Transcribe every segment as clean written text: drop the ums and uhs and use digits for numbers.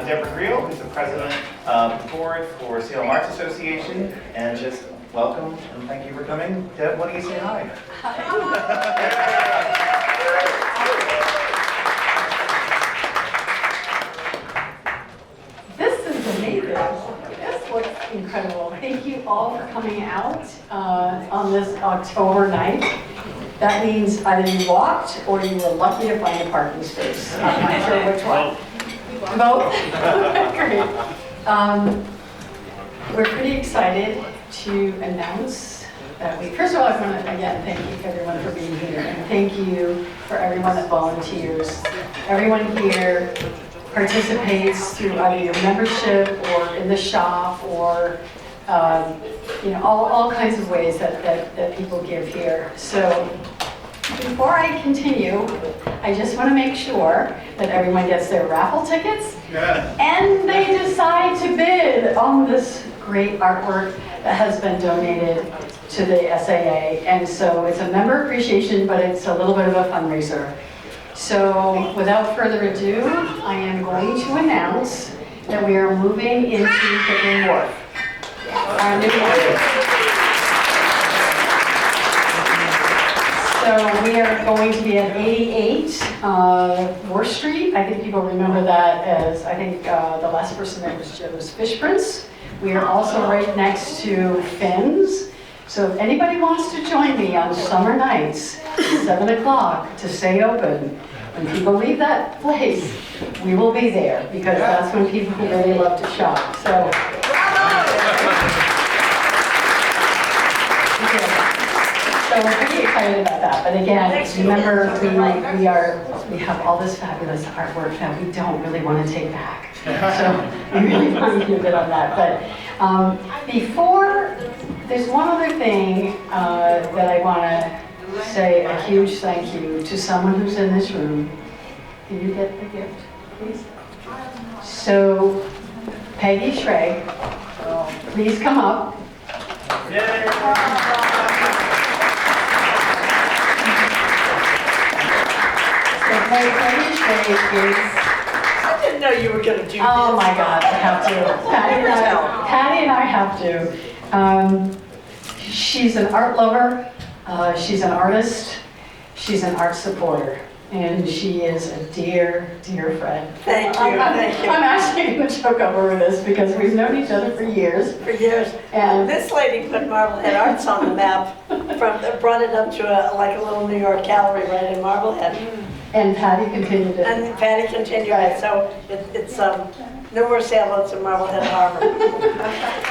Deborah Creel, who's the president of the board for Salem Arts Association, and just welcome and thank you for coming. Deb, why don't you say hi? This is amazing. This looks incredible. Thank you all for coming out on this October night. That means either you walked or you were lucky to find a parking space. I'm not sure which one. Both? Great. We're pretty excited to announce that first of all, I want to again thank you everyone for being here, and thank you for everyone that volunteers. Everyone here participates through either your membership or in the shop or all kinds of ways that people give here. So before I continue, I just want to make sure that everyone gets their raffle tickets and they decide to bid on this great artwork that has been donated to the SAA. And so it's a member appreciation, but it's a little bit of a fundraiser. So without further ado, I am going to announce that we are moving into Pickering Wharf. Our new wharf. So we are going to be at 88 Wharf Street. I think people remember that as, I think the last person there was Joe's Fish Prince. We are also right next to Finn's. So if anybody wants to join me on summer nights, 7 o'clock to stay open, when people leave that place, we will be there because that's when people really love to shop. So. So we're pretty excited about that. But again, remember we have all this fabulous artwork that we don't really want to take back. So we really want to keep it on that. But before, there's one other thing that I want to say a huge thank you to someone who's in this room. Can you get the gift, please? So Peggy Schrag, please come up. Yay. I didn't know you were going to do this. Oh my God, I have to. Patty and I have to. She's an art lover, she's an artist, she's an art supporter, and she is a dear, dear friend. Thank you, thank you. I'm actually going to choke up over this because we've known each other for years. For years. And this lady put Marblehead Arts on the map, brought it up to like a little New York gallery right in Marblehead. And Patty continued it. And Patty continued it, so it's no more sailboats in Marblehead Harbor.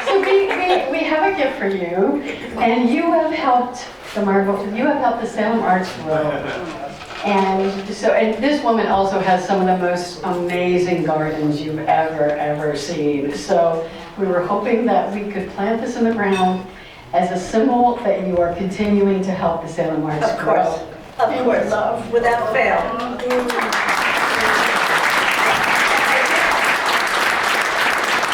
So we have a gift for you, and you have helped the Salem Arts grow. And this woman also has some of the most amazing gardens you've ever seen. So we were hoping that we could plant this in the ground as a symbol that you are continuing to help the Salem Arts grow. Of course, without fail.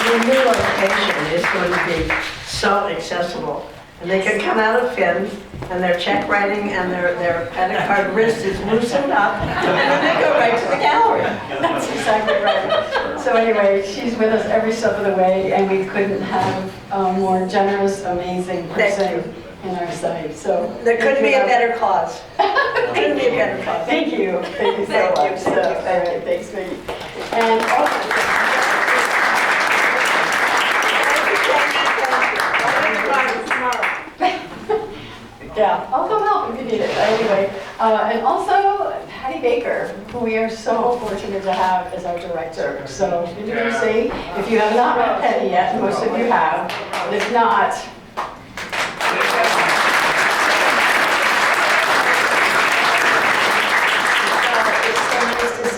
The new location is going to be so accessible. And they can come out of Finn, and their check writing and their credit card wrist is loosened up, and then they go right to the gallery. That's exactly right. So anyway, she's with us every step of the way, and we couldn't have a more generous, amazing person in our site. So there couldn't be a better cause. Couldn't be a better cause. Thank you. Thank you so much. All right, thanks, Maggie. And yeah, I'll come help if you need it. Anyway, and also Patty Baker, who we are so fortunate to have as our director. So introduce if you have not met Patty yet, most of you have. But if not,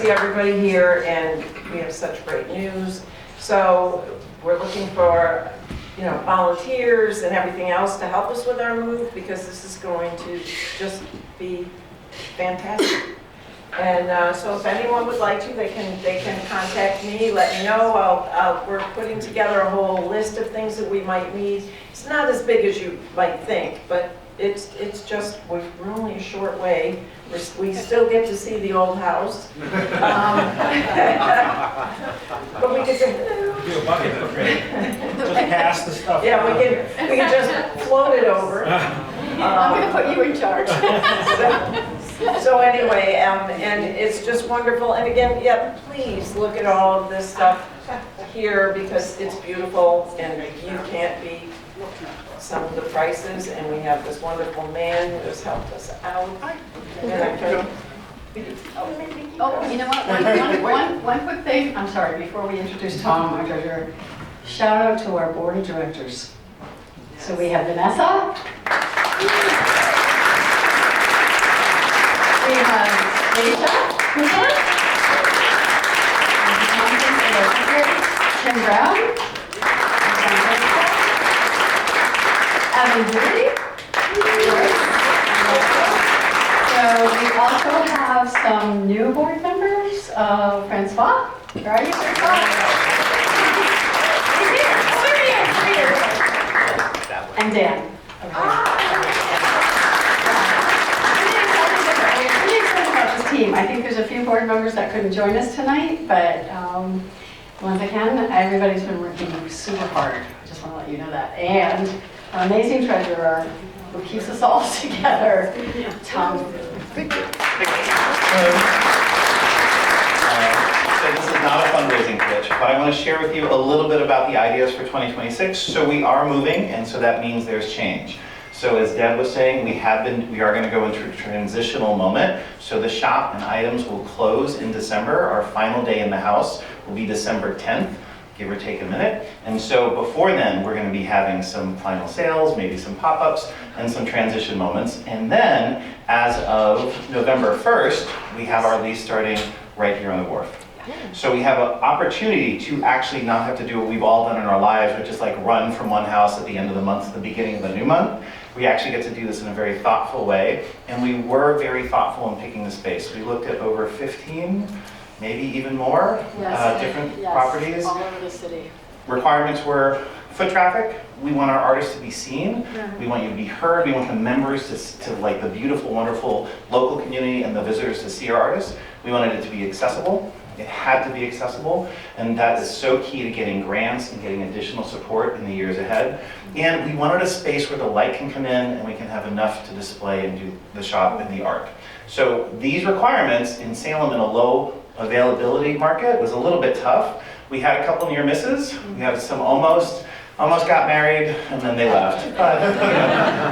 see everybody here, and we have such great news. So we're looking for, volunteers and everything else to help us with our move, because this is going to just be fantastic. And so if anyone would like to, they can contact me, let me know. We're putting together a whole list of things that we might need. It's not as big as you might think, but it's just, we're only a short way. We still get to see the old house. But we can say, hello. Do a bucket for me. Just pass the stuff. Yeah, we can just float it over. I'm gonna put you in charge. So anyway, and it's just wonderful. And again, yeah, please look at all of this stuff here because it's beautiful and you can't beat some of the prices. And we have this wonderful man who has helped us out. And I can- Oh, you know what, one quick thing, I'm sorry, before we introduce Tom, our treasurer, shout out to our board of directors. So we have Vanessa. We have Aisha Cooper. Tim Brown. Evan Doherty. So we also have some new board members, Francois. Where are you, Francois? He's here. And Dan. Team. I think there's a few board members that couldn't join us tonight, but once again, everybody's been working super hard. I just want to let you know that. And our amazing treasurer who keeps us all together, Tom. So this is not a fundraising pitch, but I want to share with you a little bit about the ideas for 2026. So we are moving, and so that means there's change. So as Deb was saying, we are going to go into a transitional moment. So the shop and items will close in December. Our final day in the house will be December 10th, give or take a minute. And so before then, we're going to be having some final sales, maybe some pop-ups, and some transition moments. And then, as of November 1st, we have our lease starting right here on the Wharf. So we have an opportunity to actually not have to do what we've all done in our lives, which is like run from one house at the end of the month to the beginning of the new month. We actually get to do this in a very thoughtful way, and we were very thoughtful in picking the space. We looked at over 15, maybe even more, different properties. All over the city. Requirements were foot traffic. We want our artists to be seen. We want you to be heard. We want the members to like the beautiful, wonderful local community and the visitors to see our artists. We wanted it to be accessible. It had to be accessible, and that is so key to getting grants and getting additional support in the years ahead. And we wanted a space where the light can come in and we can have enough to display and do the shop and the art. So these requirements in Salem in a low availability market was a little bit tough. We had a couple near misses. We had some almost got married and then they left. But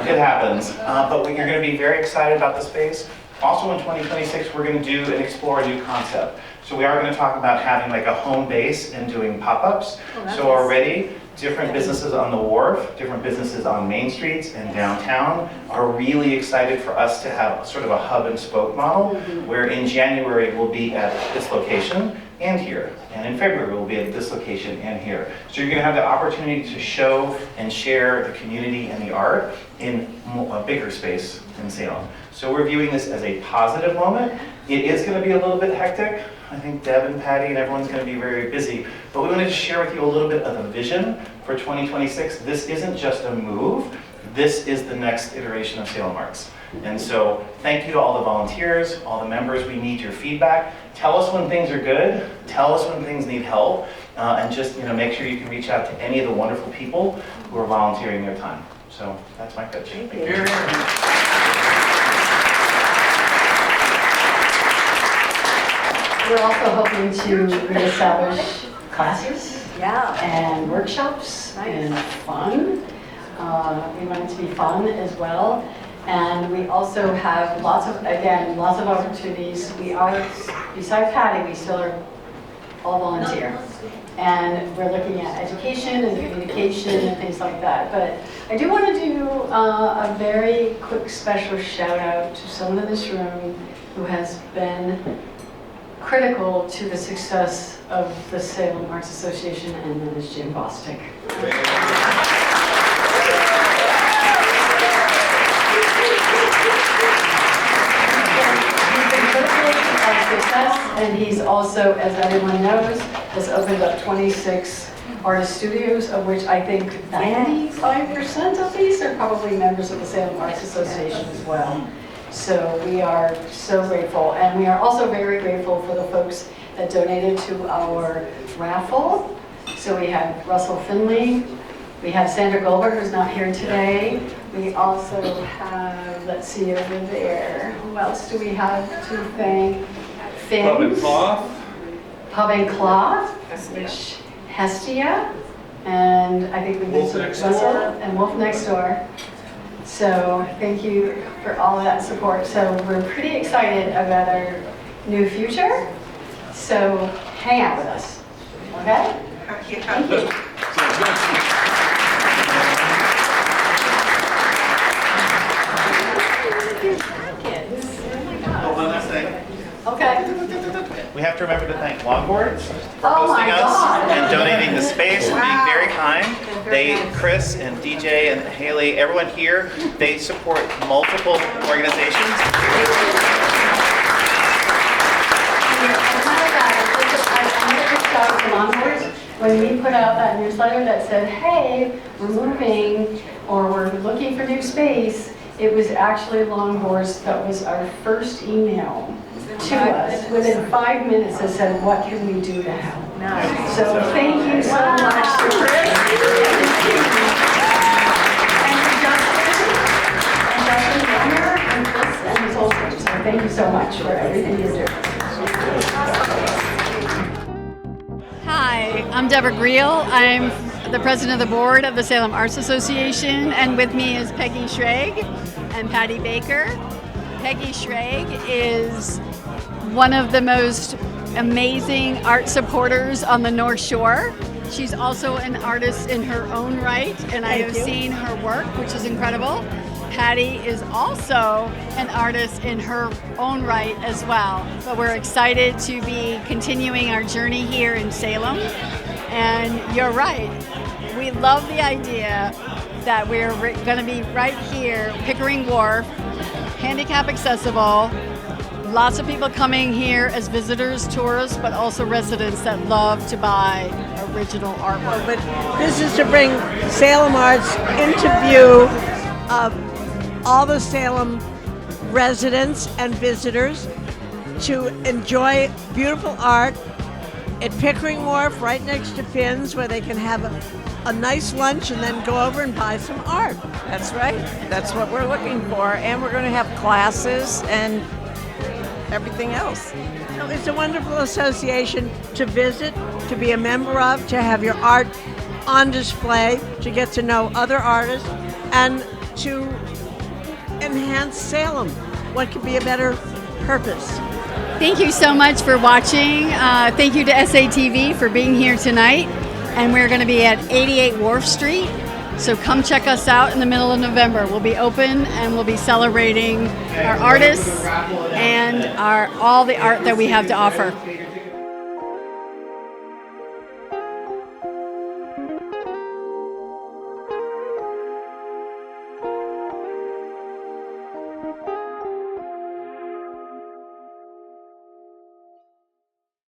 it happens. But you're going to be very excited about the space. Also in 2026, we're going to do and explore a new concept. So we are going to talk about having like a home base and doing pop-ups. So already, different businesses on the Wharf, different businesses on Main Streets and downtown are really excited for us to have sort of a hub and spoke model, where in January we'll be at this location and here. And in February we'll be at this location and here. So you're going to have the opportunity to show and share the community and the art in a bigger space in Salem. So we're viewing this as a positive moment. It is going to be a little bit hectic. I think Deb and Patty and everyone's going to be very busy. But we wanted to share with you a little bit of the vision for 2026. This isn't just a move. This is the next iteration of Salem Arts. And so thank you to all the volunteers, all the members. We need your feedback. Tell us when things are good. Tell us when things need help. And just make sure you can reach out to any of the wonderful people who are volunteering their time. So that's my pitch. Thank you. We're also hoping to reestablish classes Yeah. and workshops and fun. We want it to be fun as well. And we also have lots of opportunities. We are, besides Patty, we still are all volunteer. And we're looking at education and communication and things like that. But I do want to do a very quick special shout out to someone in this room who has been critical to the success of the Salem Arts Association, and that is Jim Bostic. He's been critical to our success, and he's also, as everyone knows, has opened up 26 artist studios, of which I think 95% of these are probably members of the Salem Arts Association as well. So we are so grateful, and we are also very grateful for the folks that donated to our raffle. So we have Russell Finley, we have Sandra Goldberg, who's not here today. We also have, let's see over there, who else do we have to thank? Pub and Fins, Cloth. Pub and Cloth, which Hestia, and I think we Wolf mentioned Next Russell Door. and Wolf Next Door. So thank you for all of that support. So we're pretty excited about our new future. So hang out with us, okay? Thank you. Oh, one last thing. Okay. We have to remember to thank Longboards for Oh my hosting us God. and donating the space and being very kind. Chris and DJ and Haley, everyone here, they support multiple organizations. When we put out that newsletter that said, hey, we're moving or we're looking for new space, it was actually Longboards that was our first email to us. Within 5 minutes, it said, what can we do to help? So thank you so much to Chris and to Justin Runner and Chris and his whole team. So thank you so much for everything you're doing. Hi, I'm Deborah Greel. I'm the president of the board of the Salem Arts Association, and with me is Peggy Schrag and Patty Baker. Peggy Schrag is one of the most amazing art supporters on the North Shore. She's also an artist in her own right, and I have seen her work, which is incredible. Patty is also an artist in her own right as well. But we're excited to be continuing our journey here in Salem. And you're right, we love the idea that we're going to be right here, Pickering Wharf, handicap accessible. Lots of people coming here as visitors, tourists, but also residents that love to buy original artwork. But this is to bring Salem Arts into view of all the Salem residents and visitors to enjoy beautiful art at Pickering Wharf, right next to Finn's, where they can have a nice lunch and then go over and buy some art. That's right. That's what we're looking for. And we're going to have classes and everything else. So it's a wonderful association to visit, to be a member of, to have your art on display, to get to know other artists, and to enhance Salem. What could be a better purpose? Thank you so much for watching. Thank you to SATV for being here tonight. And we're going to be at 88 Wharf Street. So come check us out in the middle of November. We'll be open and we'll be celebrating our artists and all the art that we have to offer.